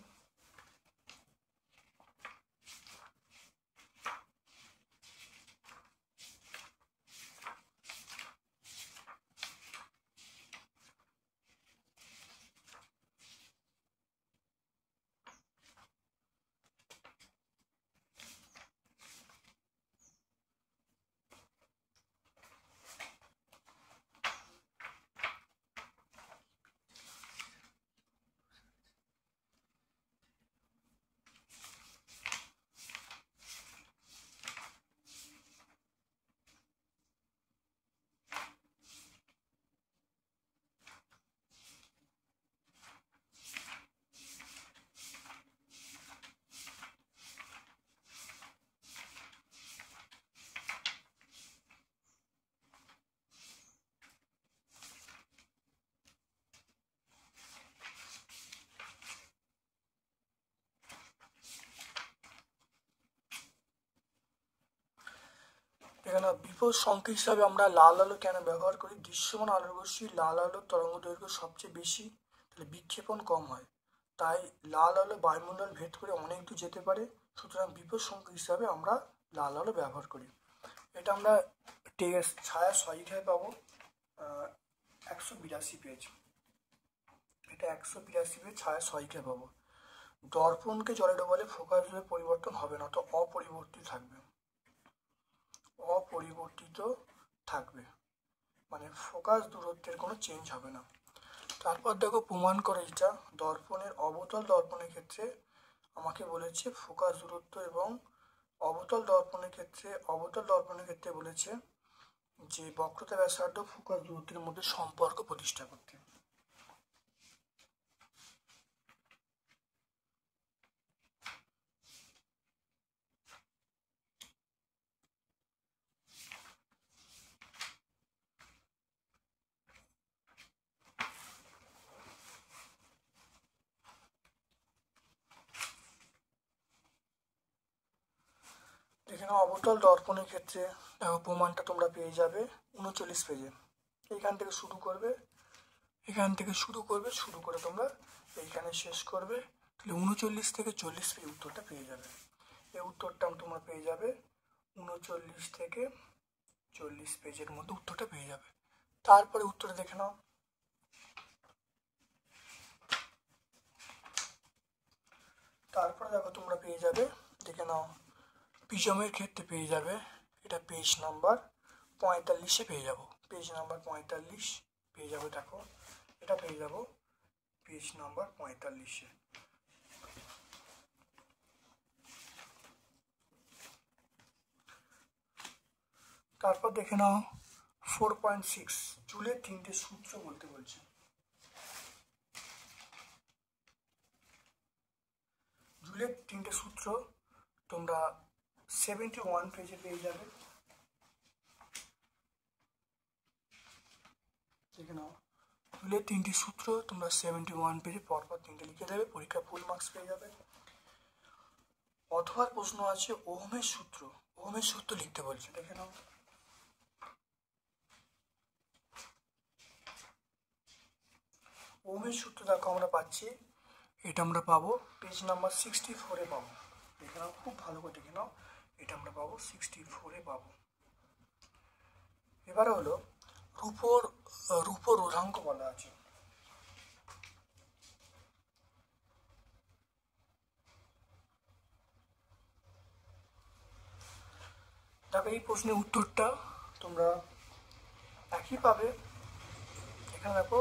নাও, বিপদ সংকেত হিসাবে আমরা লাল আলো কেন ব্যবহার করি? দৃশ্যমান আলোর রশ্মি লাল আলোর তরঙ্গ দৈর্ঘ্য সবচেয়ে বেশি, তাহলে বিক্ষেপণ কম হয়, তাই লাল আলো বায়ুমণ্ডল ভেদ করে অনেক দূর যেতে পারে, সুতরাং বিপদ সংকেত হিসাবে আমরা লাল আলো ব্যবহার করি। এটা আমরা ছায়া সহিঠায় পাবো 182 পেজ। এটা 182 পেজ ছায়া সহিঠায় পাবো। দর্পণকে জলে ডোবালে ফোকাস দূরত্বের পরিবর্তন হবে না, তো অপরিবর্তিত থাকবে, অপরিবর্তিত থাকবে, মানে ফোকাস দূরত্বের কোনো চেঞ্জ হবে না। তারপর দেখো প্রমাণ করে এটা দর্পণের অবতল দর্পণের ক্ষেত্রে আমাকে বলেছে ফোকাস দূরত্ব এবং অবতল দর্পণের ক্ষেত্রে বলেছে যে বক্রতা ব্যাসার্ধ ফোকাস দূরত্বের মধ্যে সম্পর্ক প্রতিষ্ঠা করতে। এখানে অবতল দর্পণের ক্ষেত্রে দেখো প্রমাণটা তোমরা পেয়ে যাবে 39 পেজে। এখান থেকে শুরু করবে, শুরু করে তোমরা এইখানে শেষ করবে, তাহলে 39 থেকে 40 পেজ উত্তরটা পেয়ে যাবে। এই উত্তরটা তোমরা পেয়ে যাবে 39 থেকে 40 পেজের মধ্যে উত্তরটা পেয়ে যাবে। তারপরে উত্তরটা দেখে নাও। তারপরে দেখো তোমরা পেয়ে যাবে, দেখে নাও, প্রিজমের ক্ষেত্রে পেয়ে যাবে, এটা পেজ নাম্বার 45-এ পেয়ে যাবো, পেজ নাম্বার 45 পেয়ে যাবো। দেখো এটা পেয়ে যাবো পেজ নাম্বার 45-এ। তারপর দেখে নাও 4.6 জুলের 3টে সূত্র বলতে বলছে। জুলের 3টে সূত্র তোমরা 71 পেজে পেয়ে যাবে। দেখে নাও, জুলের 3টি সূত্র তোমরা 71 পেজে পরপর 3টে লিখে দেবে, পরীক্ষা ফুল মার্কস পেয়ে যাবে। অথবা প্রশ্ন আছে ওহমের সূত্র লিখতে বলছে। দেখে নাও, ওহমের সূত্র দেখো আমরা পাচ্ছি, এটা আমরা পাবো পেজ নাম্বার 64-এ পাবো। দেখে নাও, খুব ভালো করে দেখে নাও, এটা আমরা পাবো 64-এ পাবো। এবারে হলো রূপ রোধাঙ্ক বলা আছে। দেখো এই প্রশ্নের উত্তরটা তোমরা একই পাবে। এখানে দেখো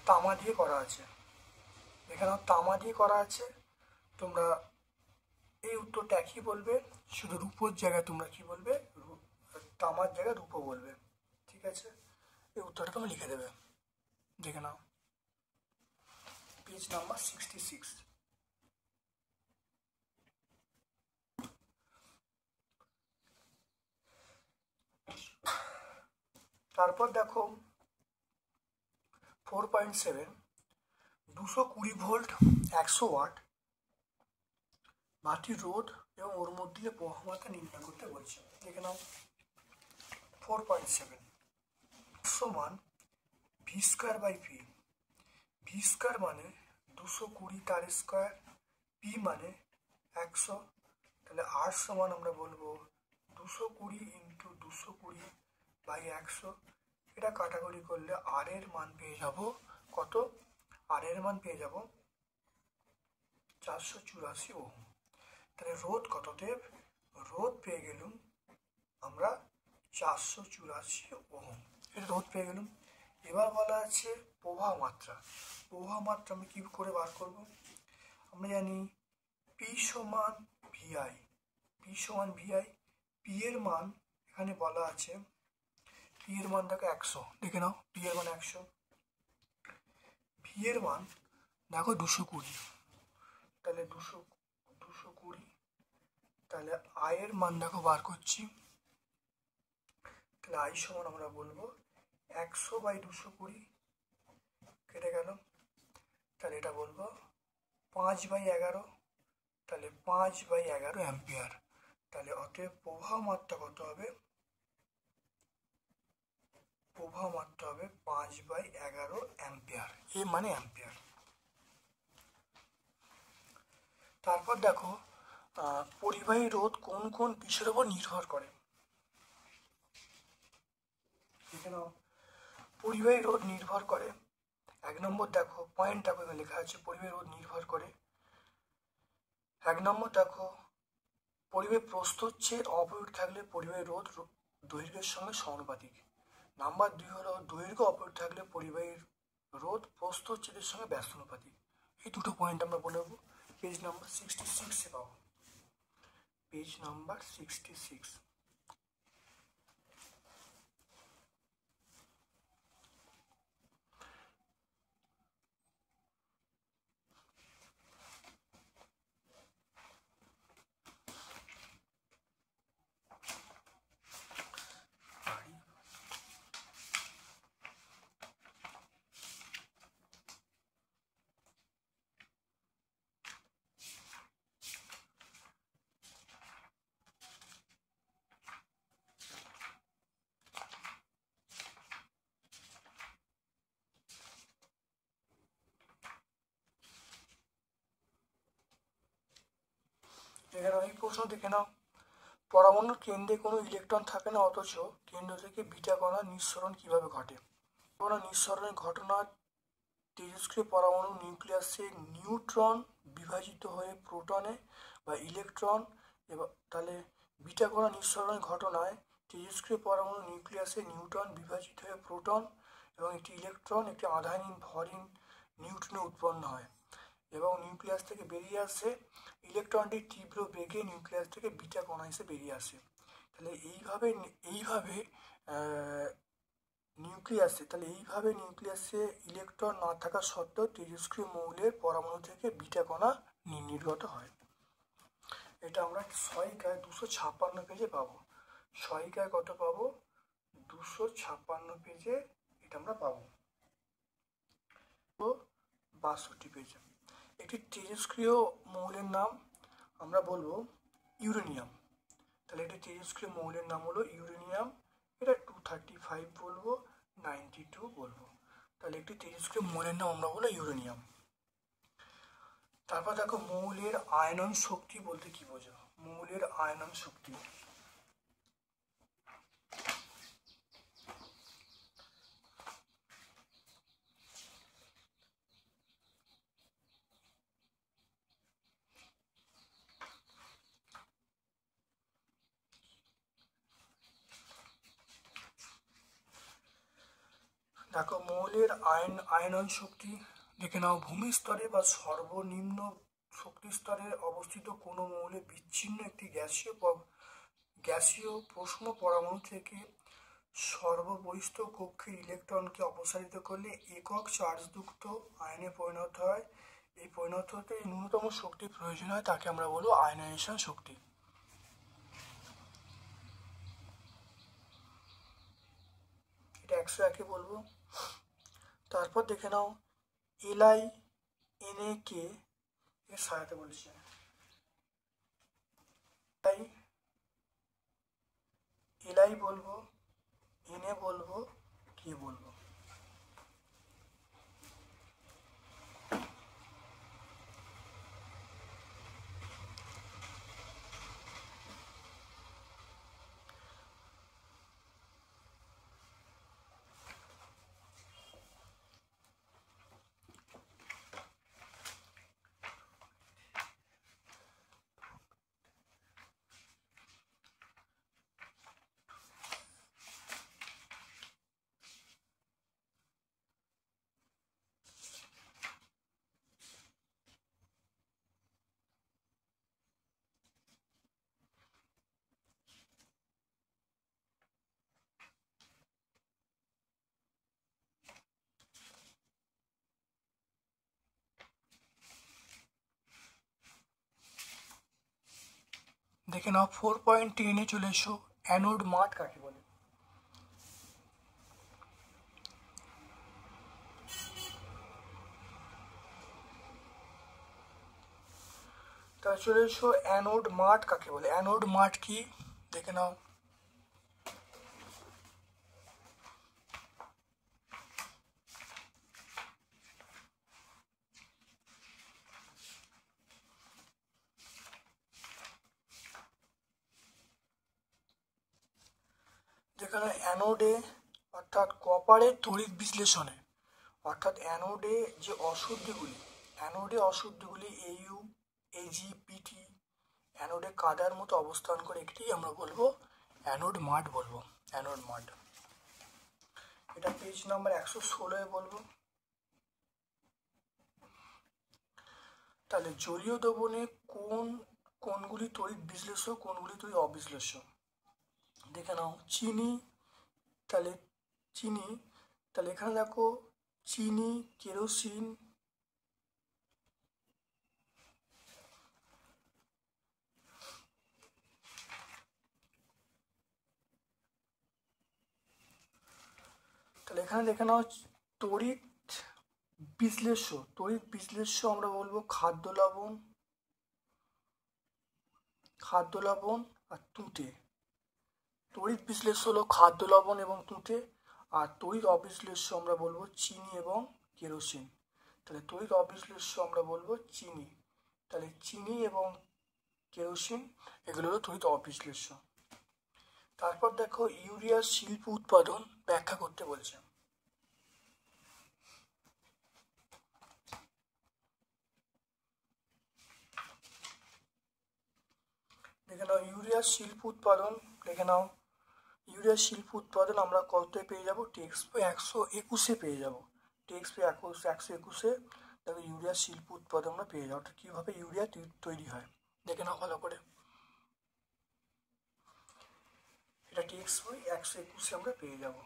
তামা দিয়ে করা আছে, এখানেও তামা দিয়ে করা আছে। তোমরা এই উত্তরটা একই বলবে, শুধু রূপোর জায়গায় তোমরা কি বলবে, তামার জায়গায় রূপো বলবে। ঠিক আছে, এই উত্তরটা তোমরা লিখে দেবে। দেখে নাও, পেজ নাম্বার 66। তারপর দেখো 4.7 220 ভোল্ট 100 ওয়াট মাটির রোধ এবং ওর মধ্যে প্রবাহমাত্রা নির্ণয় করতে বলছে। দেখে নাও 4.7 সমান V square by P. V square মানে 220 তার স্কোয়ার, পি মানে 100, তাহলে আর সমান আমরা বলবো 220 ইন্টু 220 বাই 100। এটা কাটাকুটি করলে আর এর মান পেয়ে যাব কত? আর এর মান পেয়ে যাব 484 ওহম। তাহলে রোধ কত দেব? রোধ পেয়ে গেলুম আমরা 484 ওহম, এটা রোধ পেয়ে গেলুম। এবার বলা আছে প্রবাহ মাত্রা। প্রবাহ মাত্রা আমি কি করে বার করব? আমরা জানি পি সমান ভিআই, পি সমান ভিআই। পি এর মান এখানে বলা আছে, পি এর মান দেখো 100। দেখে নাও, পি এর মান 100, ভি এর মান দেখো 220, তাহলে 220, তাহলে আই এর মান দেখো বার করছি, তাহলে আই সমান আমরা বলবো 100 বাই 220 কেটে গেল, তাহলে এটা বলবো 5/11, তাহলে 5/11 অ্যাম্পিয়ার। তাহলে অতএব প্রবাহ মাত্রা কত হবে? প্রবাহ মাত্রা হবে 5/11 অ্যাম্পিয়ার, এ মানে অ্যাম্পিয়ার। তারপর দেখো পরিবাহী রোধ কোন কোন বিষয়ের উপর নির্ভর করে। এখানে পরিবাহী রোধ নির্ভর করে, 1 নম্বর দেখো পয়েন্ট দেখো এখানে লেখা আছে পরিবাহী রোধ নির্ভর করে। 1 নম্বর দেখো পরিবাহী প্রস্থচ্ছেদ অপরিবাহী থাকলে পরিবাহী রোধ দৈর্ঘ্যের সঙ্গে সমানুপাতিক। নাম্বার 2 হলো দৈর্ঘ্য অপরিবাহী থাকলে পরিবাহীর রোধ প্রস্থচ্ছেদের সঙ্গে ব্যস্তানুপাতিক। এই দুটো পয়েন্ট আমরা বলে দেবো, পেজ নাম্বার 66-এ পাবো, পেজ নাম্বার 66। এখানে এই প্রশ্ন দেখে নাও, পরমাণুর কেন্দ্রে কোনো ইলেকট্রন থাকে না, অথচ কেন্দ্র থেকে বিটা কণা নিঃসরণ কিভাবে ঘটে? কণা নিঃসরণের ঘটনা তেজস্ক্রিয় পরমাণু নিউক্লিয়াসে নিউট্রন বিভাজিত হয়ে প্রোটনে বা ইলেকট্রন, এবং তাহলে বিটা কণা নিঃসরণের ঘটনায় তেজস্ক্রিয় পরমাণু নিউক্লিয়াসে নিউট্রন বিভাজিত হয়ে প্রোটন এবং একটি ইলেকট্রন একটি আধানহীন ভরহীন নিউট্রনে উৎপন্ন হয় এবং নিউক্লিয়াস থেকে বেরিয়ে আসে। ইলেকট্রনটি তীব্র বেগে নিউক্লিয়াস থেকে বিটা কণা এসে বেরিয়ে আসে। তাহলে এইভাবে নিউক্লিয়াসে ইলেকট্রন না থাকা সত্ত্বেও তেজস্ক্রিয় মৌলের পরমাণু থেকে বিটা কণা নির্গত হয়। এটা আমরা সহায়িকায় 256 পেজে পাবো। সহায়িকায় কত পাবো? 256 পেজে এটা আমরা পাবো, 62 পেজে। একটি তেজস্ক্রিয় মৌলের নাম আমরা বলবো ইউরেনিয়াম। তাহলে একটি তেজস্ক্রিয় মৌলের নাম হলো ইউরেনিয়াম, এটা 235 বলবো, 92 বলবো। তাহলে একটি তেজস্ক্রিয় মৌলের নাম আমরা বলবো ইউরেনিয়াম। তারপর দেখো মৌলের আয়নন শক্তি বলতে কি বোঝো? মৌলের আয়নন শক্তি, দেখো মৌলের আয়নন শক্তি দেখে নাও, ভূমি স্তরে বা সর্বনিম্ন শক্তি স্তরে অবস্থিত কোনো মৌলে বিচ্ছিন্ন একটি গ্যাসীয় প্রশ্ন পরমাণু থেকে সর্ববহিস্থ কক্ষের ইলেকট্রনকে অপসারিত করলে একক চার্জযুক্ত আয়নে পরিণত হয়। এই পরিণত হতে ন্যূনতম শক্তির প্রয়োজন হয়, তাকে আমরা বলবো আয়নাইজেশন শক্তি। এটা 101-এ বলবো। তারপর দেখে নাও LiNA এর সহায়তা বলছে, Li বলবো, Na বলবো, K বলবো। দেখে নাও 4.10-এ চলে এসো, অ্যানোড মাঠ কাকে বলে? তাহলে চলে এসো অ্যানোড মাঠ কাকে বলে। অ্যানোড মাঠ কি দেখে নাও। যেখানে অ্যানোডে অর্থাৎ কপারের তড়িৎ বিশ্লেষণে, অর্থাৎ অ্যানোডে যে অশুদ্ধিগুলি এইউ, এজি, পিটি অ্যানোডে কাদার মতো অবস্থান করে একটি আমরা বলবো অ্যানোড মাঠ বলবো, অ্যানোড মাঠ। এটা পেজ নাম্বার 116 বলবো। তাহলে জলীয় দ্রবণে কোনগুলি তড়িৎ বিশ্লেষ্য, কোনগুলি তড়িৎ অবিশ্লেষ্য দেখে নাও। চিনি, তাহলে এখানে দেখো চিনি, কেরোসিন, তাহলে এখানে দেখে নাও তড়িৎ বিশ্লেষ্য আমরা বলবো খাদ্য লবণ আর তুঁতে। তড়িৎ বিশ্লেষ্য হলো খাদ্য লবণ এবং তুঁতে, আর তড়িৎ অবিশ্লেষ্য আমরা বলবো চিনি এবং কেরোসিন। তাহলে তড়িৎ অবিশ্লেষ্য আমরা বলবো চিনি, তাহলে চিনি এবং কেরোসিন এগুলো হলো তড়িৎ অবিশ্লেষ্য। তারপর দেখো ইউরিয়ার শিল্প উৎপাদন ব্যাখ্যা করতে বলছে। দেখে নাও ইউরিয়ার শিল্প উৎপাদন, দেখে নাও ইউরিয়ার শিল্প উৎপাদন আমরা কত পেয়ে যাবো, টেক্সট বই 121 পেয়ে যাবো। টেক্সট বই 121 দেখো ইউরিয়ার শিল্প উৎপাদন আমরা পেয়ে যাবো। কিভাবে ইউরিয়া তৈরি হয় দেখে নাও ভালো করে। এটা টেক্সট বই 121 আমরা পেয়ে যাব।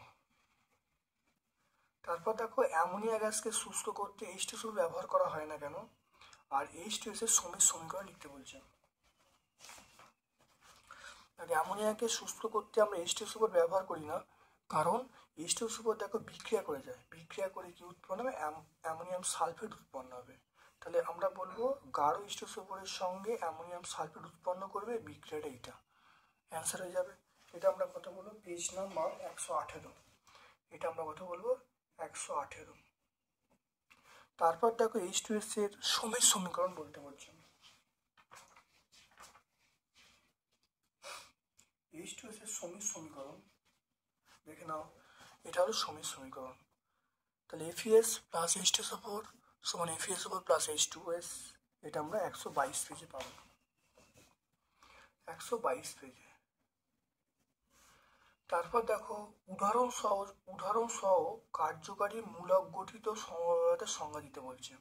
তারপর দেখো অ্যামোনিয়া গ্যাসকে শুষ্ক করতে H2SO ব্যবহার করা হয় না কেন, আর H2S এর সমীকরণ লিখতে বলছে। অ্যামোনিয়াকে শুষ্ক করতে আমরা H2SO ব্যবহার করি না, কারণ H2SO দেখো বিক্রিয়া করে যায়, বিক্রিয়া করে কি উৎপন্ন হবে, অ্যামোনিয়াম সালফেট উৎপন্ন হবে। তাহলে আমরা বলবো গাঢ় H2SO এর সঙ্গে অ্যামোনিয়াম সালফেট উৎপন্ন করবে, বিক্রিয়াটা এটা অ্যান্সার হয়ে যাবে। এটা আমরা কথা বলবো পেজ নাম্বার 118। এটা আমরা কথা বলবো 118। তারপর দেখো H2S এর সমীকরণ বলতে বলছি। H2S এর সমীকরণ দেখে নাও, এটা হলো সমীকরণ। তাহলে FeS প্লাস H2SO4 সমান FeSO4 প্লাস H2S, এটা আমরা 122 পেজে পাবো, 122 পেজে। তারপর দেখো উদাহরণ সহ কার্যকারী মূলক গঠিত সমবায়তার সংজ্ঞা দিতে বলছে।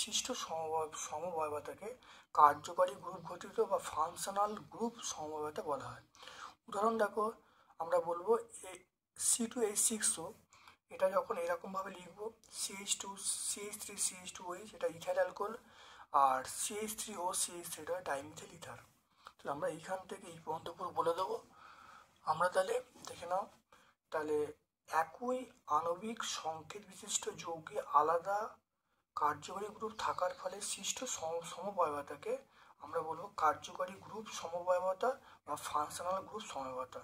সৃষ্ট সমবায়তাকে কার্যকারী গ্রুপ গঠিত বা ফাংশনাল গ্রুপ সমবায়তা বলা হয়। উদাহরণ দেখো আমরা বলবো C2H6O, এটা যখন এরকমভাবে লিখবো CH2 CH3 CH2OH, এটা ইথাইল অ্যালকোহল, আর CH3O CH3 এটা ডাইমিথাইল ইথার। তাহলে আমরা এইখান থেকে এই পর্যন্ত পুরো বলে দেবো আমরা। তাহলে দেখে নাও, তাহলে একই আণবিক সংকেত বিশিষ্ট যৌগে আলাদা কার্যকারী গ্রুপ থাকার ফলে সৃষ্ট সমবায়তাকে আমরা বলবো কার্যকারী গ্রুপ সমবায়তা বা ফাংশনাল গ্রুপ সমবায়তা।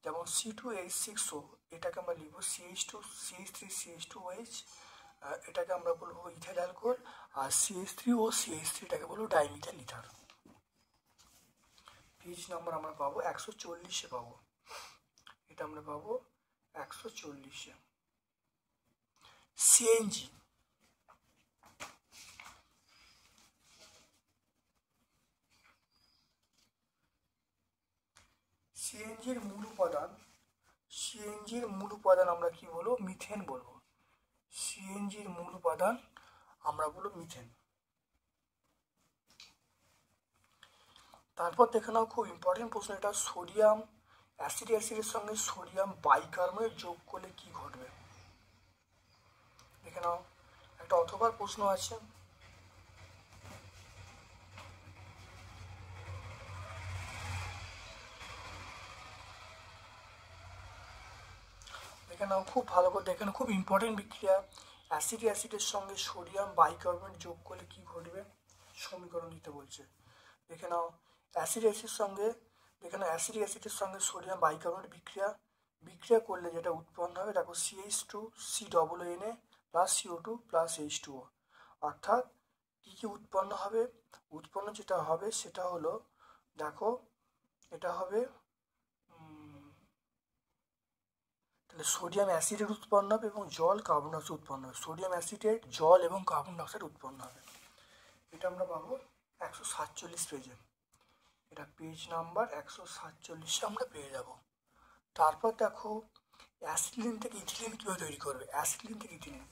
যেমন C2H6O, এটাকে আমরা লিখব CH2 CH3 CH2OH, এটাকে আমরা বলবো ইথাইল অ্যালকোহল, আর CH3O CH3 এটাকে বলবো ডাইমিথাইল ইথার। পেজ নাম্বার আমরা পাবো 140 পাবো, এটা আমরা পাবো 140। সিএনজি, সিএনজির মূল উপাদান আমরা কি বলবো, মিথেন বলবো। সিএনজির মূল উপাদান আমরা বলবো মিথেন। তারপর দেখে নাও খুব ইম্পর্টেন্ট প্রশ্ন এটা, সোডিয়াম অ্যাসিডের সঙ্গে সোডিয়াম বাইকার্বনেট যোগ করলে কি ঘটবে দেখে নাও, একটা অথবার প্রশ্ন আছে। দেখে নাও খুব ভালো করে দেখে নাও, খুব ইম্পর্টেন্ট বিক্রিয়া। অ্যাসিডের সঙ্গে সোডিয়াম বাইকার্বনেট যোগ করলে কি ঘটবে, সমীকরণ দিতে বলছে। দেখে নাও অ্যাসিড অ্যাসিডের সঙ্গে, দেখে নাও অ্যাসিডিক অ্যাসিডের সঙ্গে সোডিয়াম বাইকার্বনেট বিক্রিয়া করলে যেটা উৎপন্ন হবে দেখো CH2COONA plus CO2 plus H2O। অর্থাৎ কী কী উৎপন্ন হবে? উৎপন্ন যেটা হবে সেটা হলো, দেখো এটা হবে তাহলে সোডিয়াম অ্যাসিডেট উৎপন্ন হবে এবং জল কার্বন ডাইঅক্সাইড উৎপন্ন হবে। সোডিয়াম অ্যাসিডেট জল এবং কার্বন ডাইঅক্সাইড উৎপন্ন হবে। এটা আমরা পাবো 147 পেজে। এটা পেজ নাম্বার 147 আমরা পেয়ে যাব। তারপর দেখো অ্যাসিলিন থেকে ইথিলিন কীভাবে তৈরি করবে। অ্যাসিলিন থেকে ইথিলিন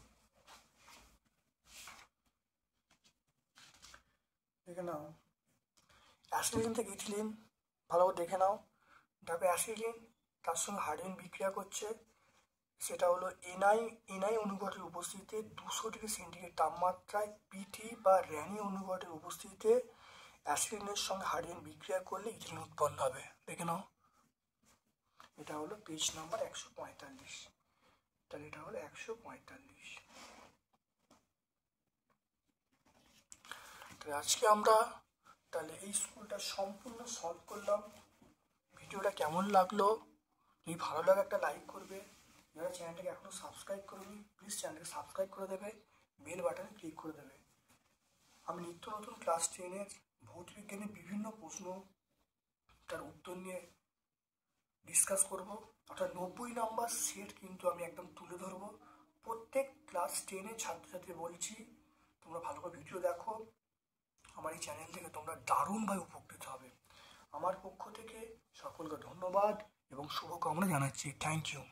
দেখে নাও, অ্যাসিলিন থেকে ইথিলিন ভালো করে দেখে নাও। দেখো অ্যাসিলিন তার সঙ্গে হাইড্রোজেন বিক্রিয়া করছে, সেটা হলো এনআই অনুঘটের উপস্থিতিতে 200 ডিগ্রি সেন্টিগ্রেড তাপমাত্রায় পিটি বা র্যানি অনুঘটের উপস্থিতিতে অ্যাসিলিনের সঙ্গে হাইড্রোজেন বিক্রিয়া করলে ইথিলিন উৎপন্ন হবে। দেখে নাও, এটা হলো পেজ নাম্বার 145। তাহলে এটা হলো 145। তাহলে আজকে আমরা তাহলে এই স্কুলটা সম্পূর্ণ সলভ করলাম। ভিডিওটা কেমন লাগলো? যদি ভালো লাগে একটা লাইক করবে, যারা চ্যানেলটাকে এখনও সাবস্ক্রাইব করবে প্লিজ চ্যানেলটাকে সাবস্ক্রাইব করে দেবে, বেল বাটনে ক্লিক করে দেবে। আমি নিত্য নতুন ক্লাস 10-এর ভৌত বিজ্ঞানের বিভিন্ন প্রশ্ন তার উত্তর নিয়ে ডিসকাস করব। অর্থাৎ 90 নাম্বার সেট কিন্তু আমি একদম তুলে ধরবো। প্রত্যেক ক্লাস 10-এর ছাত্রছাত্রী বলছি তোমরা ভালো করে ভিডিও দেখো, আমার এই চ্যানেল থেকে তোমরা দারুণভাবে উপকৃত হবে। আমার পক্ষ থেকে সকলকে ধন্যবাদ এবং শুভকামনা জানাচ্ছি। Thank you.